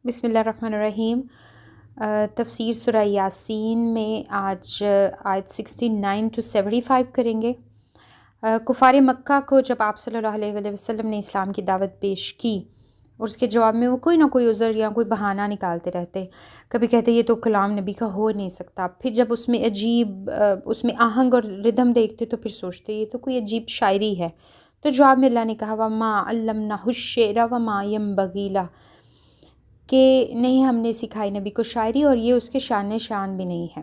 بسم اللہ الرحمن الرحیم۔ تفسیر سورہ یاسین میں آج آیت 69 to 75 کریں گے۔ کفار مکہ کو جب آپ صلی اللہ علیہ وآلہ وسلم نے اسلام کی دعوت پیش کی اور اس کے جواب میں وہ کوئی نہ کوئی عذر یا کوئی بہانہ نکالتے رہتے، کبھی کہتے یہ تو کلام نبی کا ہو نہیں سکتا، پھر جب اس میں عجیب اس میں آہنگ اور ردھم دیکھتے تو پھر سوچتے یہ تو کوئی عجیب شاعری ہے۔ تو جواب میں اللہ نے کہا وَمَا عَلَّمْنَاهُ الشِّعْرَ وَمَا يَنبَغِي لَهُ، کہ نہیں ہم نے سکھائی نبی کو شاعری اور یہ اس کے شان بھی نہیں ہے۔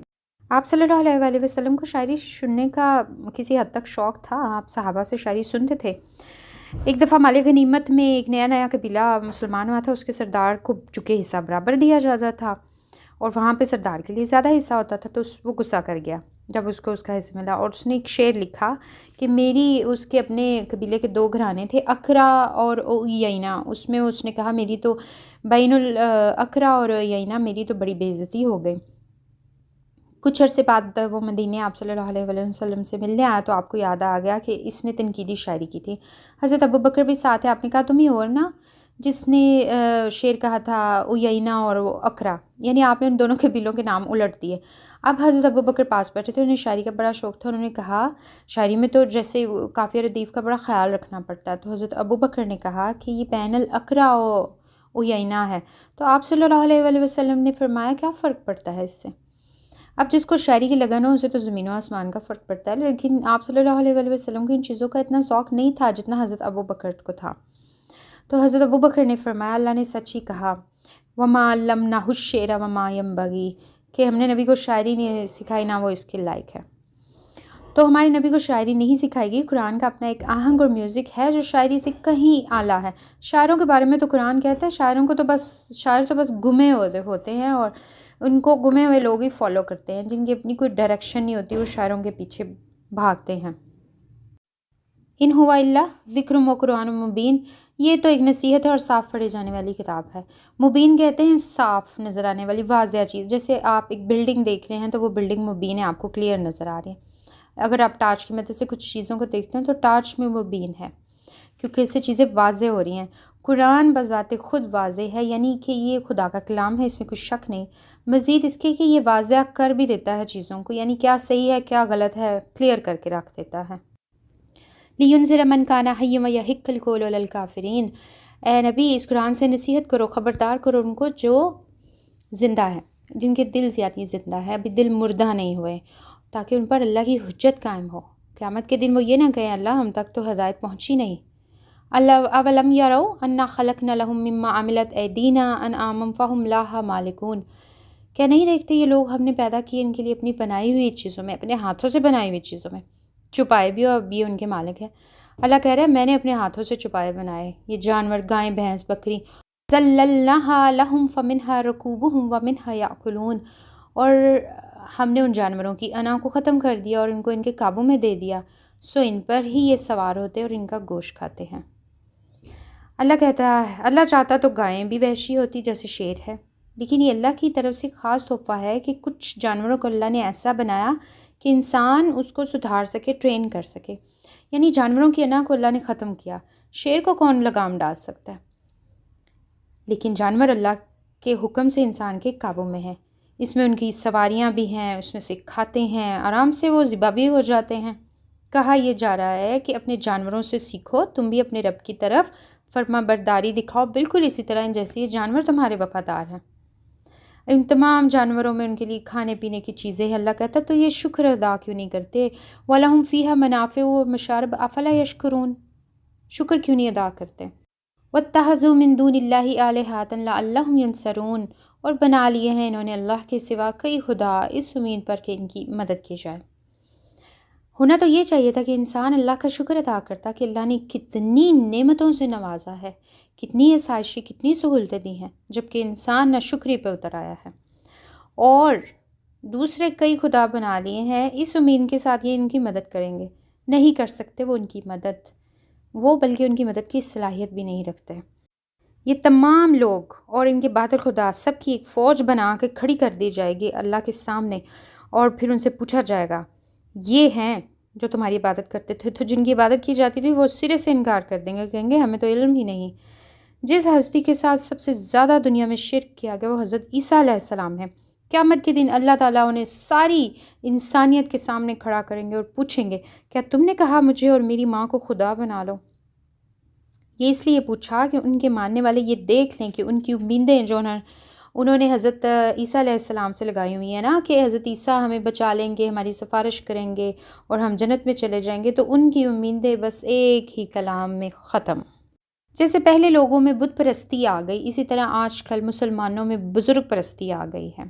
آپ صلی اللہ علیہ وآلہ وسلم کو شاعری سننے کا کسی حد تک شوق تھا، آپ صحابہ سے شاعری سنتے تھے۔ ایک دفعہ مال غنیمت میں ایک نیا قبیلہ مسلمان ہوا تھا، اس کے سردار کو چونکہ حصہ برابر دیا جاتا تھا اور وہاں پہ سردار کے لیے زیادہ حصہ ہوتا تھا، تو وہ غصہ کر گیا جب اس کو اس کا حصہ ملا، اور اس نے ایک شعر لکھا کہ اس کے اپنے قبیلے کے 2 گھرانے تھے، اکرا اور اویینا، اس میں اس نے کہا میری تو بین الاکرا اور اویینا میری تو بڑی بے عزتی ہو گئی۔ کچھ عرصے بعد وہ مدینے آپ صلی اللہ علیہ وآلہ وسلم سے ملنے آیا تو آپ کو یاد آ گیا کہ اس نے تنقیدی شاعری کی تھی۔ حضرت ابو بکر بھی ساتھ ہے، آپ نے کہا تم ہی ہو نا جس نے شعر کہا تھا اویینا اور اکرا، یعنی آپ نے ان دونوں قبیلوں کے نام الٹ دیے۔ اب حضرت ابو بکر پاس بیٹھے تھے، انہیں شاعری کا بڑا شوق تھا، انہوں نے کہا شاعری میں تو جیسے قافیہ ردیف کا بڑا خیال رکھنا پڑتا ہے، تو حضرت ابو بکر نے کہا کہ یہ بین الاکرا و اویینا ہے، تو آپ صلی اللہ علیہ وآلہ وسلم نے فرمایا کیا فرق پڑتا ہے اس سے؟ اب جس کو شاعری کی لگن ہو اسے تو زمین و آسمان کا فرق پڑتا ہے، لیکن آپ صلی اللہ علیہ وآلہ وسلم کو ان چیزوں کا اتنا ذوق نہیں تھا جتنا حضرت ابو بکر کو تھا۔ تو حضرت ابو بکر نے فرمایا اللہ نے سچ ہی کہا وَمَا عَلَّمْنَاهُ الشِّعْرَ وَمَا يَنبَغِي، کہ ہم نے نبی کو شاعری نہیں سکھائی نہ وہ اس کے لائق ہے۔ تو ہمارے نبی کو شاعری نہیں سکھائی گئی، قرآن کا اپنا ایک آہنگ اور میوزک ہے جو شاعری سے کہیں اعلیٰ ہے۔ شاعروں کے بارے میں تو قرآن کہتا ہے شاعر تو بس گمے ہوتے ہیں اور ان کو گمے ہوئے لوگ ہی فالو کرتے ہیں، جن کی اپنی کوئی ڈائریکشن نہیں ہوتی، وہ شاعروں کے پیچھے بھاگتے ہیں۔ ان ہوا الا ذکر و قرآن مبین، یہ تو ایک نصیحت ہے اور صاف پڑھے جانے والی کتاب ہے۔ مبین کہتے ہیں صاف نظر آنے والی واضح چیز، جیسے آپ ایک بلڈنگ دیکھ رہے ہیں تو وہ بلڈنگ مبین ہے، آپ کو کلیئر نظر آ رہی ہے۔ اگر آپ ٹارچ کی مدد سے کچھ چیزوں کو دیکھتے ہیں تو ٹارچ میں مبین ہے، کیونکہ اس سے چیزیں واضح ہو رہی ہیں۔ قرآن بذات خود واضح ہے، یعنی کہ یہ خدا کا کلام ہے، اس میں کوئی شک نہیں۔ مزید اس کے کہ یہ واضح کر بھی دیتا ہے چیزوں کو، یعنی کیا صحیح ہے کیا غلط ہے کلیئر کر کے رکھ دیتا ہے۔ لِيُنذِرَ مَنْ كَانَ حَيًّا وَيَحِقَّ الْقَوْلُ عَلَى الْكَافِرِينَ، اے نبی اس قرآن سے نصیحت کرو، خبردار کرو ان کو جو زندہ ہے، جن کے دل زیادہ زندہ ہے، ابھی دل مردہ نہیں ہوئے، تاکہ ان پر اللہ کی حجت قائم ہو۔ قیامت کے دن وہ یہ نہ کہیں اللہ ہم تک تو ہدایت پہنچی نہیں۔ اللہ اولم یروا انا خلقنا لهم مما عملت ایدینا انعاما فهم لها مالکون، کیا نہیں دیکھتے یہ لوگ ہم نے پیدا کیے ان کے لیے اپنی بنائی ہوئی چیزوں میں، اپنے ہاتھوں سے بنائی ہوئی چیزوں میں، چھپائے بھی اور اب یہ ان کے مالک ہے۔ اللہ کہہ رہا ہے میں نے اپنے ہاتھوں سے چھپائے بنائے یہ جانور، گائیں بھینس بکری، ذللناها لهم فمنها ركوبهم ومنها یاکلون، اور ہم نے ان جانوروں کی انا کو ختم کر دیا اور ان کو ان کے قابو میں دے دیا، سو ان پر ہی یہ سوار ہوتے اور ان کا گوشت کھاتے ہیں۔ اللہ کہتا ہے اللہ چاہتا تو گائیں بھی وحشی ہوتی جیسے شیر ہے، لیکن یہ اللہ کی طرف سے خاص تحفہ ہے کہ کچھ جانوروں کو اللہ نے ایسا بنایا کہ انسان اس کو سدھار سکے، ٹرین کر سکے، یعنی جانوروں کی انا کو اللہ نے ختم کیا۔ شیر کو کون لگام ڈال سکتا ہے؟ لیکن جانور اللہ کے حکم سے انسان کے قابو میں ہیں، اس میں ان کی سواریاں بھی ہیں، اس میں سے کھاتے ہیں، آرام سے وہ ذبح بھی ہو جاتے ہیں۔ کہا یہ جا رہا ہے کہ اپنے جانوروں سے سیکھو، تم بھی اپنے رب کی طرف فرما برداری دکھاؤ، بالکل اسی طرح جیسے یہ جانور تمہارے وفادار ہیں۔ ان تمام جانوروں میں ان کے لیے کھانے پینے کی چیزیں ہیں، اللہ کہتا تو یہ شکر ادا کیوں نہیں کرتے؟ وَلَهُمْ فِيهَا مَنَافِعُ وَمَشَارِبُ أَفَلَا يَشْكُرُونَ، شکر کیوں نہیں ادا کرتے؟ وَاتَّخَذُوا مِن دُونِ اللَّهِ آلِهَةً لَعَلَّهُمْ يَنصَرُونَ، اور بنا لیے ہیں انہوں نے اللہ کے سوا کئی خدا اس امید پر کہ ان کی مدد کی جائے۔ ہونا تو یہ چاہیے تھا کہ انسان اللہ کا شکر ادا کرتا کہ اللہ نے کتنی نعمتوں سے نوازا ہے، کتنی آسائشیں، کتنی سہولتیں دی ہیں، جبکہ انسان نہ شکری پہ اتر آیا ہے اور دوسرے کئی خدا بنا لیے ہیں اس امید کے ساتھ یہ ان کی مدد کریں گے۔ نہیں کر سکتے وہ ان کی مدد، وہ بلکہ ان کی مدد کی صلاحیت بھی نہیں رکھتے۔ یہ تمام لوگ اور ان کے باطل خدا سب کی ایک فوج بنا کے کھڑی کر دی جائے گی اللہ کے سامنے، اور پھر ان سے پوچھا جائے گا یہ ہیں جو تمہاری عبادت کرتے تھے، تو جن کی عبادت کی جاتی تھی وہ سرے سے انکار کر دیں گے، کہیں گے ہمیں تو علم ہی نہیں، جس ہستی کے ساتھ سب سے زیادہ دنیا میں شرک کیا گیا وہ حضرت عیسیٰ علیہ السلام ہے۔ قیامت کے دن اللہ تعالیٰ انہیں ساری انسانیت کے سامنے کھڑا کریں گے اور پوچھیں گے، کیا تم نے کہا مجھے اور میری ماں کو خدا بنا لو؟ یہ اس لیے پوچھا کہ ان کے ماننے والے یہ دیکھ لیں کہ ان کی امیدیں جو انہوں نے حضرت عیسیٰ علیہ السلام سے لگائی ہوئی ہیں نا، کہ حضرت عیسیٰ ہمیں بچا لیں گے، ہماری سفارش کریں گے اور ہم جنت میں چلے جائیں گے، تو ان کی امیدیں بس ایک ہی کلام میں ختم۔ جیسے پہلے لوگوں میں بت پرستی آ گئی، اسی طرح آج کل مسلمانوں میں بزرگ پرستی آ گئی ہے،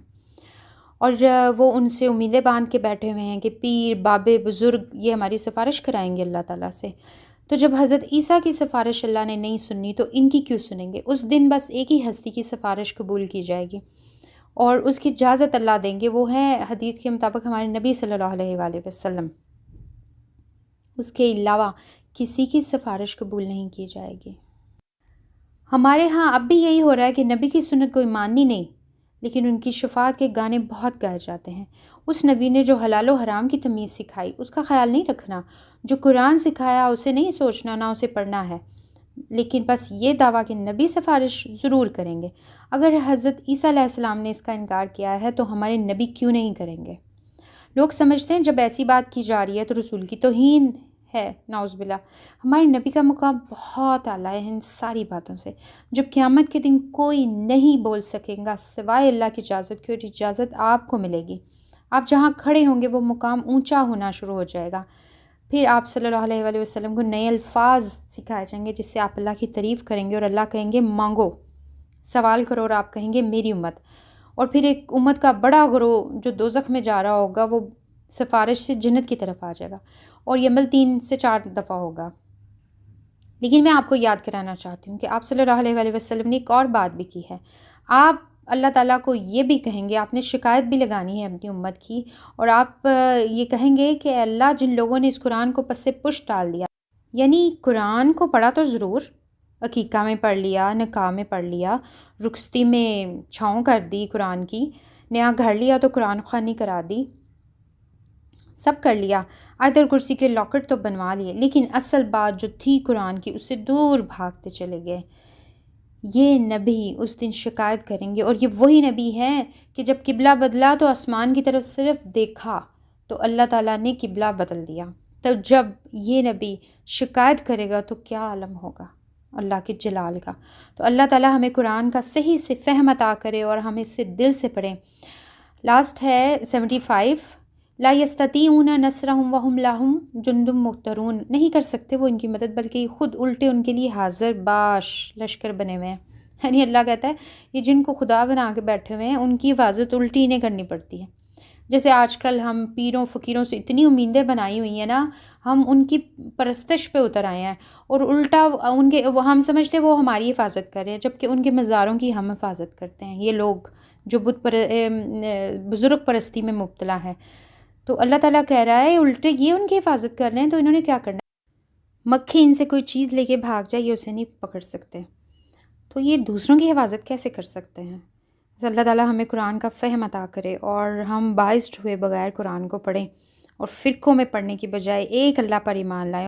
اور وہ ان سے امیدیں باندھ کے بیٹھے ہوئے ہیں کہ پیر بابے بزرگ یہ ہماری سفارش کرائیں گے اللہ تعالیٰ سے۔ تو جب حضرت عیسیٰ کی سفارش اللہ نے نہیں سنی تو ان کی کیوں سنیں گے؟ اس دن بس ایک ہی ہستی کی سفارش قبول کی جائے گی اور اس کی اجازت اللہ دیں گے، وہ ہے حدیث کے مطابق ہمارے نبی صلی اللہ علیہ وآلہ وسلم۔ اس کے علاوہ کسی کی سفارش قبول نہیں کی جائے گی۔ ہمارے ہاں اب بھی یہی ہو رہا ہے کہ نبی کی سنت کوئی ماننی نہیں، لیکن ان کی شفاعت کے گانے بہت گائے جاتے ہیں۔ اس نبی نے جو حلال و حرام کی تمیز سکھائی اس کا خیال نہیں رکھنا، جو قرآن سکھایا اسے نہیں سوچنا، نہ اسے پڑھنا ہے، لیکن بس یہ دعویٰ کہ نبی سفارش ضرور کریں گے۔ اگر حضرت عیسیٰ علیہ السلام نے اس کا انکار کیا ہے تو ہمارے نبی کیوں نہیں کریں گے؟ لوگ سمجھتے ہیں جب ایسی بات کی جا رہی ہے تو رسول کی توہین ہے، نعوذ باللہ۔ ہمارے نبی کا مقام بہت اعلیٰ ہے ان ساری باتوں سے۔ جب قیامت کے دن کوئی نہیں بول سکے گا سوائے اللہ کی اجازت کی، اور اجازت آپ کو ملے گی، آپ جہاں کھڑے ہوں گے وہ مقام اونچا ہونا شروع ہو جائے گا۔ پھر آپ صلی اللہ علیہ وآلہ وسلم کو نئے الفاظ سکھائے جائیں گے جس سے آپ اللہ کی تعریف کریں گے، اور اللہ کہیں گے مانگو، سوال کرو، اور آپ کہیں گے میری امت۔ اور پھر ایک امت کا بڑا گروہ جو دوزخ میں جا رہا ہوگا وہ سفارش سے جنت کی طرف آ جائے گا، اور یہ عمل 3 سے 4 دفعہ ہوگا۔ لیکن میں آپ کو یاد کرانا چاہتی ہوں کہ آپ صلی اللہ علیہ وآلہ وسلم نے ایک اور بات بھی کی ہے۔ آپ اللہ تعالیٰ کو یہ بھی کہیں گے، آپ نے شکایت بھی لگانی ہے اپنی امت کی، اور آپ یہ کہیں گے کہ اللہ جن لوگوں نے اس قرآن کو پس سے پشت ڈال دیا، یعنی قرآن کو پڑھا تو ضرور، عقیقہ میں پڑھ لیا، نکاح میں پڑھ لیا، رخصتی میں چھاؤں کر دی قرآن کی، نیا گھر لیا تو قرآن خوانی کرا دی، سب کر لیا، آیت الکرسی کے لاکٹ تو بنوا لیے، لیکن اصل بات جو تھی قرآن کی اس سے دور بھاگتے چلے گئے۔ یہ نبی اس دن شکایت کریں گے، اور یہ وہی نبی ہے کہ جب قبلہ بدلا تو آسمان کی طرف صرف دیکھا تو اللہ تعالیٰ نے قبلہ بدل دیا۔ تو جب یہ نبی شکایت کرے گا تو کیا عالم ہوگا اللہ کے جلال کا۔ تو اللہ تعالیٰ ہمیں قرآن کا صحیح سے فہم عطا کرے اور ہم اس سے دل سے پڑھیں۔ لاسٹ ہے 75، لا یستطیعون نصرہم وہم لہم جند محضرون، نہیں کر سکتے وہ ان کی مدد بلکہ خود الٹے ان کے لیے حاضر باش لشکر بنے ہوئے ہیں۔ یعنی اللہ کہتا ہے یہ جن کو خدا بنا کے بیٹھے ہوئے ہیں ان کی حفاظت الٹی انہیں کرنی پڑتی ہے۔ جیسے آج کل ہم پیروں فقیروں سے اتنی امیدیں بنائی ہوئی ہیں نا، ہم ان کی پرستش پہ اتر آئے ہیں، اور الٹا ان کے ہم سمجھتے وہ ہماری حفاظت کر رہے ہیں، جبکہ ان کے مزاروں کی ہم حفاظت کرتے ہیں۔ یہ لوگ جو بزرگ پرستی میں مبتلا ہے، تو اللہ تعالیٰ کہہ رہا ہے الٹے یہ ان کی حفاظت کر رہے ہیں، تو انہوں نے کیا کرنا ہے؟ مکھی ان سے کوئی چیز لے کے بھاگ جائے یہ اسے نہیں پکڑ سکتے، تو یہ دوسروں کی حفاظت کیسے کر سکتے ہیں؟ اللہ تعالیٰ ہمیں قرآن کا فہم عطا کرے اور ہم باعث ہوئے بغیر قرآن کو پڑھیں، اور فرقوں میں پڑھنے کی بجائے ایک اللہ پر ایمان لائیں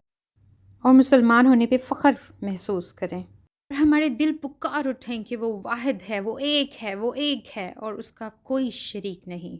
اور مسلمان ہونے پہ فخر محسوس کریں، اور ہمارے دل پکار اٹھیں کہ وہ واحد ہے، وہ ایک ہے، وہ ایک ہے اور اس کا کوئی شریک نہیں۔